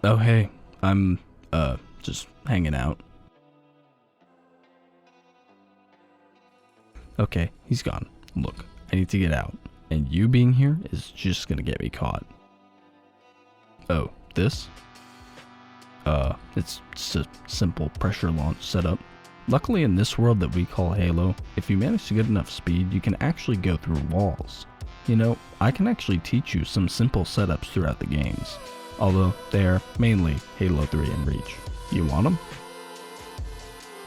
Oh hey, I'm, just hanging out. Okay, he's gone. Look, I need to get out, and you being here is just gonna get me caught. Oh, this? It's just a simple pressure launch setup. Luckily in this world that we call Halo, if you manage to get enough speed, you can actually go through walls. You know, I can actually teach you some simple setups throughout the games, although they are mainly Halo 3 and Reach. You want them?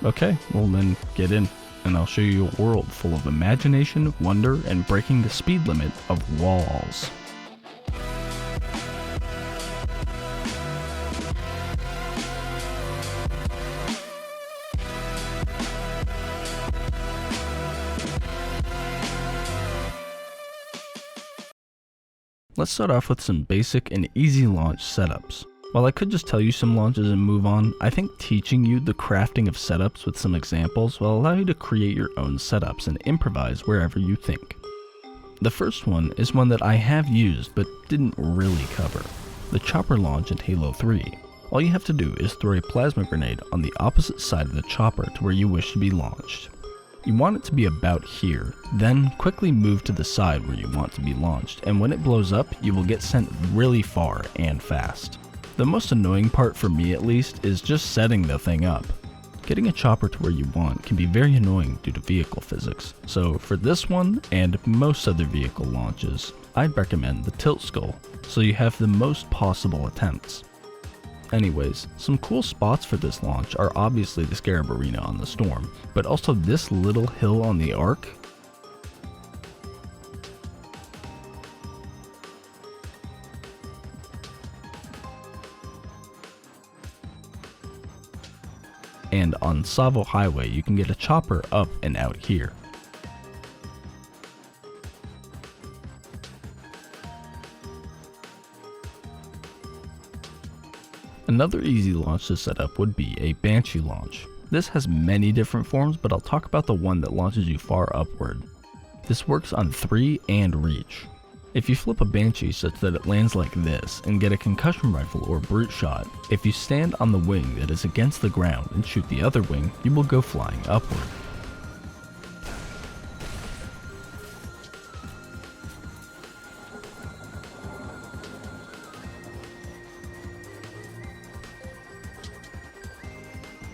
Okay, well then get in, and I'll show you a world full of imagination, wonder, and breaking the speed limit of walls. Let's start off with some basic and easy launch setups. While I could just tell you some launches and move on, I think teaching you the crafting of setups with some examples will allow you to create your own setups and improvise wherever you think. The first one is one that I have used but didn't really cover, the chopper launch in Halo 3. All you have to do is throw a plasma grenade on the opposite side of the chopper to where you wish to be launched. You want it to be about here, then quickly move to the side where you want to be launched, and when it blows up, you will get sent really far and fast. The most annoying part for me at least is just setting the thing up. Getting a chopper to where you want can be very annoying due to vehicle physics, so for this one and most other vehicle launches, I'd recommend the tilt skull, so you have the most possible attempts. Anyways, some cool spots for this launch are obviously the Scarab Arena on the Storm, but also this little hill on the Ark. And on Savo Highway you can get a chopper up and out here. Another easy launch to set up would be a Banshee Launch. This has many different forms, but I'll talk about the one that launches you far upward. This works on 3 and Reach. If you flip a Banshee such that it lands like this and get a concussion rifle or brute shot, if you stand on the wing that is against the ground and shoot the other wing, you will go flying upward.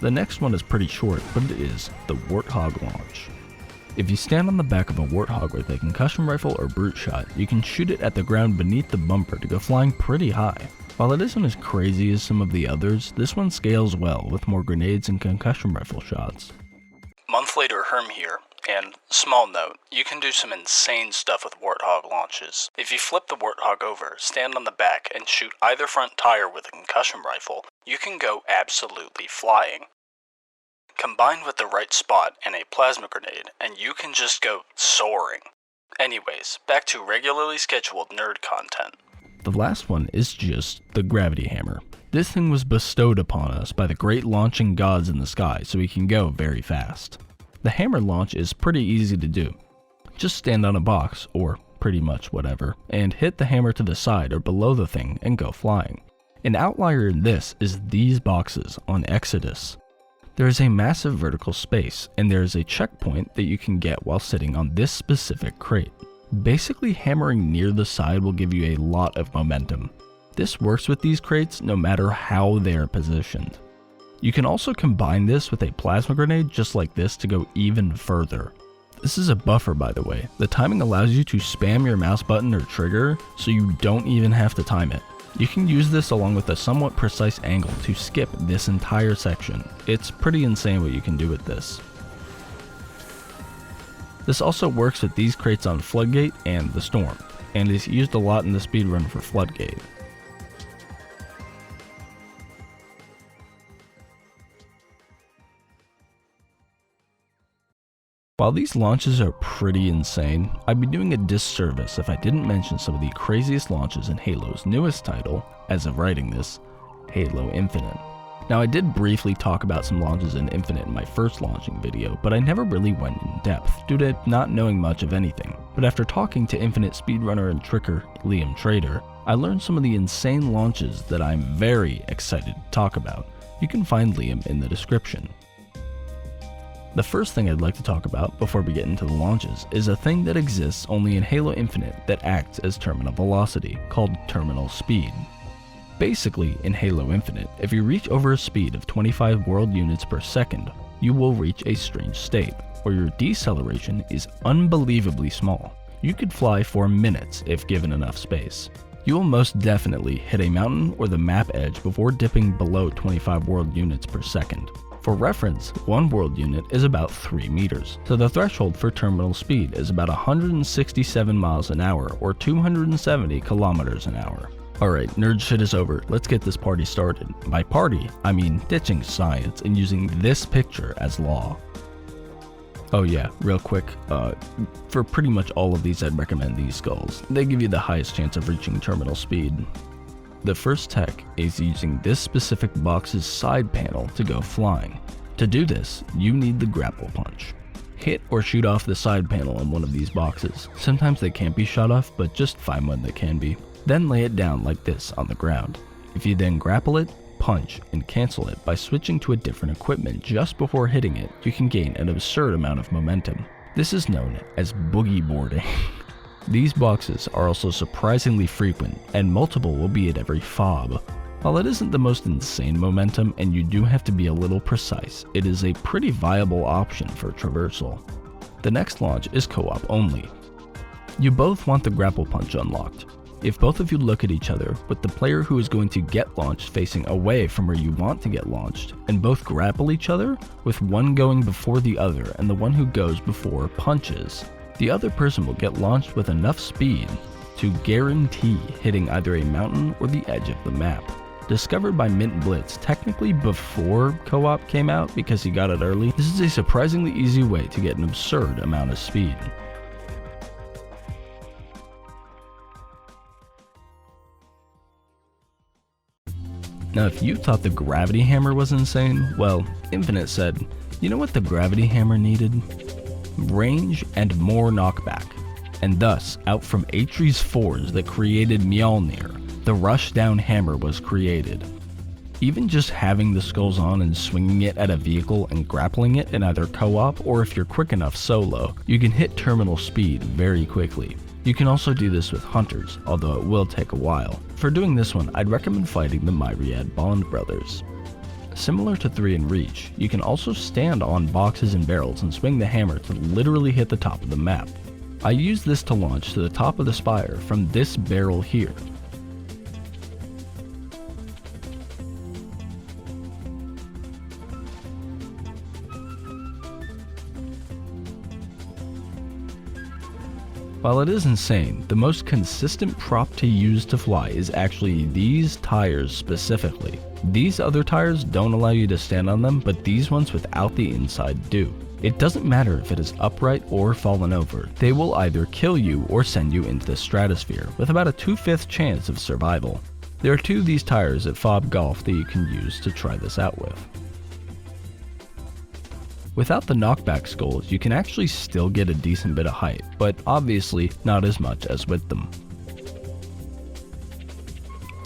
The next one is pretty short, but it is the Warthog Launch. If you stand on the back of a Warthog with a concussion rifle or brute shot, you can shoot it at the ground beneath the bumper to go flying pretty high. While it isn't as crazy as some of the others, this one scales well with more grenades and concussion rifle shots. Month later, Herm here, and small note, you can do some insane stuff with Warthog launches. If you flip the Warthog over, stand on the back, and shoot either front tire with a concussion rifle, you can go absolutely flying. Combined with the right spot and a plasma grenade, and you can just go soaring. Anyways, back to regularly scheduled nerd content. The last one is just the Gravity Hammer. This thing was bestowed upon us by the great launching gods in the sky so we can go very fast. The hammer launch is pretty easy to do. Just stand on a box, or pretty much whatever, and hit the hammer to the side or below the thing and go flying. An outlier in this is these boxes on Exodus. There is a massive vertical space, and there is a checkpoint that you can get while sitting on this specific crate. Basically, hammering near the side will give you a lot of momentum. This works with these crates no matter how they are positioned. You can also combine this with a plasma grenade just like this to go even further. This is a buffer, by the way. The timing allows you to spam your mouse button or trigger, so you don't even have to time it. You can use this along with a somewhat precise angle to skip this entire section. It's pretty insane what you can do with this. This also works with these crates on Floodgate and the Storm, and is used a lot in the speedrun for Floodgate. While these launches are pretty insane, I'd be doing a disservice if I didn't mention some of the craziest launches in Halo's newest title, as of writing this, Halo Infinite. Now I did briefly talk about some launches in Infinite in my first launching video, but I never really went in depth due to not knowing much of anything. But after talking to Infinite speedrunner and tricker Liam Trader, I learned some of the insane launches that I'm very excited to talk about. You can find Liam in the description. The first thing I'd like to talk about before we get into the launches is a thing that exists only in Halo Infinite that acts as terminal velocity, called terminal speed. Basically, in Halo Infinite, if you reach over a speed of 25 world units per second, you will reach a strange state, where your deceleration is unbelievably small. You could fly for minutes if given enough space. You will most definitely hit a mountain or the map edge before dipping below 25 world units per second. For reference, one world unit is about 3 meters, so the threshold for terminal speed is about 167 miles an hour or 270 kilometers an hour. Alright, nerd shit is over, let's get this party started. By party, I mean ditching science and using this picture as law. Oh yeah, real quick, for pretty much all of these I'd recommend these skulls. They give you the highest chance of reaching terminal speed. The first tech is using this specific box's side panel to go flying. To do this, you need the grapple punch. Hit or shoot off the side panel on one of these boxes. Sometimes they can't be shot off, but just find one that can be. Then lay it down like this on the ground. If you then grapple it, punch, and cancel it by switching to a different equipment just before hitting it, you can gain an absurd amount of momentum. This is known as Boogie Boarding. These boxes are also surprisingly frequent, and multiple will be at every fob. While it isn't the most insane momentum and you do have to be a little precise, it is a pretty viable option for traversal. The next launch is co-op only. You both want the grapple punch unlocked. If both of you look at each other, with the player who is going to get launched facing away from where you want to get launched, and both grapple each other, with one going before the other and the one who goes before punches, the other person will get launched with enough speed to guarantee hitting either a mountain or the edge of the map. Discovered by Mint Blitz technically before co-op came out because he got it early, this is a surprisingly easy way to get an absurd amount of speed. Now if you thought the Gravity Hammer was insane, well, Infinite said, you know what the Gravity Hammer needed? Range and more knockback. And thus, out from Atreus' forge that created Mjolnir, the Rushdown Hammer was created. Even just having the skulls on and swinging it at a vehicle and grappling it in either co-op or if you're quick enough solo, you can hit terminal speed very quickly. You can also do this with hunters, although it will take a while. For doing this one, I'd recommend fighting the Myriad Bond brothers. Similar to 3 in Reach, you can also stand on boxes and barrels and swing the hammer to literally hit the top of the map. I use this to launch to the top of the spire from this barrel here. While it is insane, the most consistent prop to use to fly is actually these tires specifically. These other tires don't allow you to stand on them, but these ones without the inside do. It doesn't matter if it is upright or fallen over, they will either kill you or send you into the stratosphere, with about a 2/5 chance of survival. There are 2 of these tires at Fob Golf that you can use to try this out with. Without the knockback skulls, you can actually still get a decent bit of height, but obviously not as much as with them.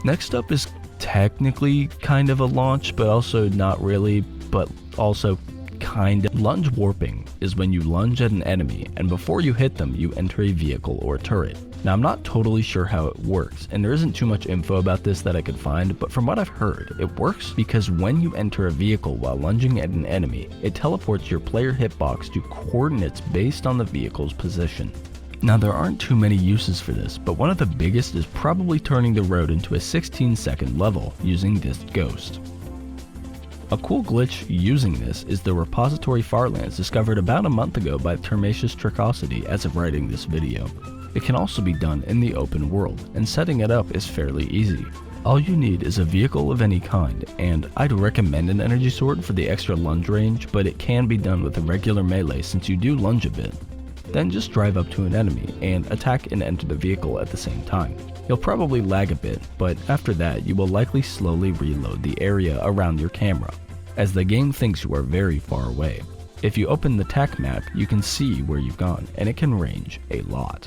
Next up is technically kind of a launch, but also not really, but also kind of. Lunge Warping is when you lunge at an enemy, and before you hit them, you enter a vehicle or turret. Now I'm not totally sure how it works, and there isn't too much info about this that I could find, but from what I've heard, it works because when you enter a vehicle while lunging at an enemy, it teleports your player hitbox to coordinates based on the vehicle's position. Now there aren't too many uses for this, but one of the biggest is probably turning the road into a 16-second level using this ghost. A cool glitch using this is the repository Farlands discovered about a month ago by Termatius Tricosity as of writing this video. It can also be done in the open world, and setting it up is fairly easy. All you need is a vehicle of any kind, and I'd recommend an energy sword for the extra lunge range, but it can be done with a regular melee since you do lunge a bit. Then just drive up to an enemy and attack and enter the vehicle at the same time. You'll probably lag a bit, but after that you will likely slowly reload the area around your camera, as the game thinks you are very far away. If you open the TAC map, you can see where you've gone, and it can range a lot.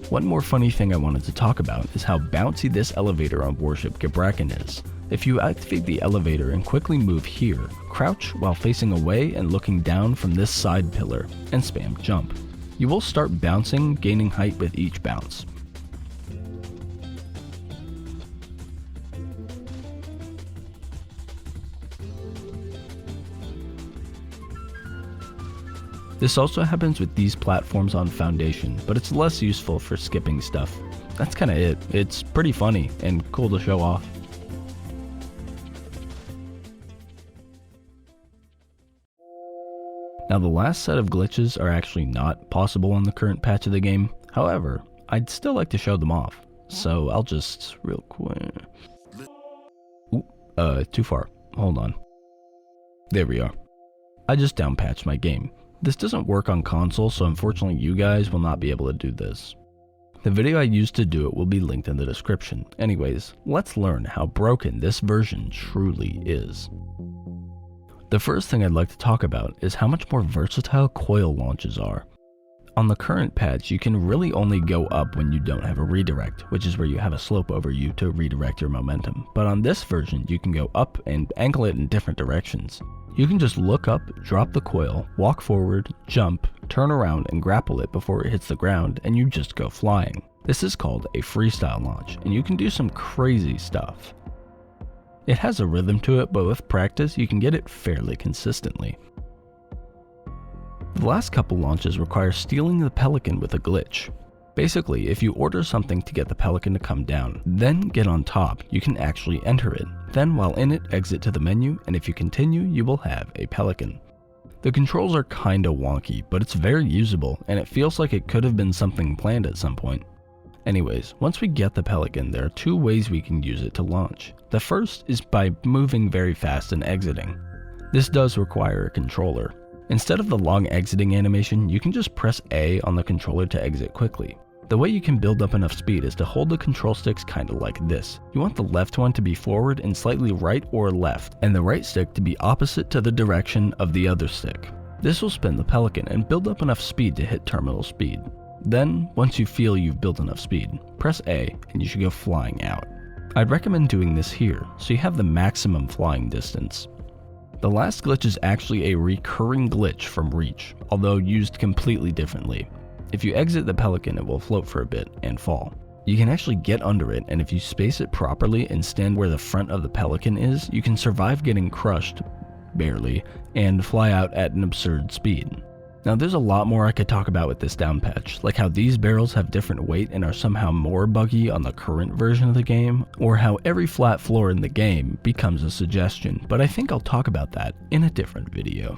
One more funny thing I wanted to talk about is how bouncy this elevator on Warship Gebracken is. If you activate the elevator and quickly move here, crouch while facing away and looking down from this side pillar, and spam jump. You will start bouncing, gaining height with each bounce. This also happens with these platforms on Foundation, but it's less useful for skipping stuff. That's kinda it. It's pretty funny and cool to show off. Now the last set of glitches are actually not possible on the current patch of the game. However, I'd still like to show them off. So I'll just real quick. Ooh, too far. Hold on. There we are. I just downpatched my game. This doesn't work on console, so unfortunately you guys will not be able to do this. The video I used to do it will be linked in the description. Anyways, let's learn how broken this version truly is. The first thing I'd like to talk about is how much more versatile coil launches are. On the current patch, you can really only go up when you don't have a redirect, which is where you have a slope over you to redirect your momentum. But on this version, you can go up and angle it in different directions. You can just look up, drop the coil, walk forward, jump, turn around and grapple it before it hits the ground, and you just go flying. This is called a freestyle launch, and you can do some crazy stuff. It has a rhythm to it, but with practice you can get it fairly consistently. The last couple launches require stealing the Pelican with a glitch. Basically, if you order something to get the Pelican to come down, then get on top, you can actually enter it. Then while in it, exit to the menu, and if you continue, you will have a Pelican. The controls are kinda wonky, but it's very usable, and it feels like it could have been something planned at some point. Anyways, once we get the Pelican, there are two ways we can use it to launch. The first is by moving very fast and exiting. This does require a controller. Instead of the long exiting animation, you can just press A on the controller to exit quickly. The way you can build up enough speed is to hold the control sticks kinda like this. You want the left one to be forward and slightly right or left, and the right stick to be opposite to the direction of the other stick. This will spin the Pelican and build up enough speed to hit terminal speed. Then, once you feel you've built enough speed, press A and you should go flying out. I'd recommend doing this here, so you have the maximum flying distance. The last glitch is actually a recurring glitch from Reach, although used completely differently. If you exit the Pelican, it will float for a bit and fall. You can actually get under it, and if you space it properly and stand where the front of the Pelican is, you can survive getting crushed, barely, and fly out at an absurd speed. Now there's a lot more I could talk about with this downpatch, like how these barrels have different weight and are somehow more buggy on the current version of the game, or how every flat floor in the game becomes a suggestion, but I think I'll talk about that in a different video.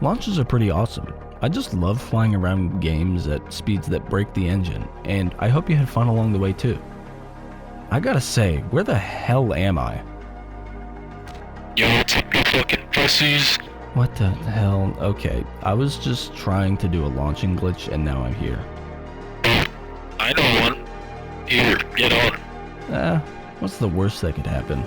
Launches are pretty awesome. I just love flying around games at speeds that break the engine, and I hope you had fun along the way too. I gotta say, where the hell am I? Yo, take me fucking pussies. What the hell? Okay, I was just trying to do a launching glitch and now I'm here. I know one. Here, get on. What's the worst that could happen?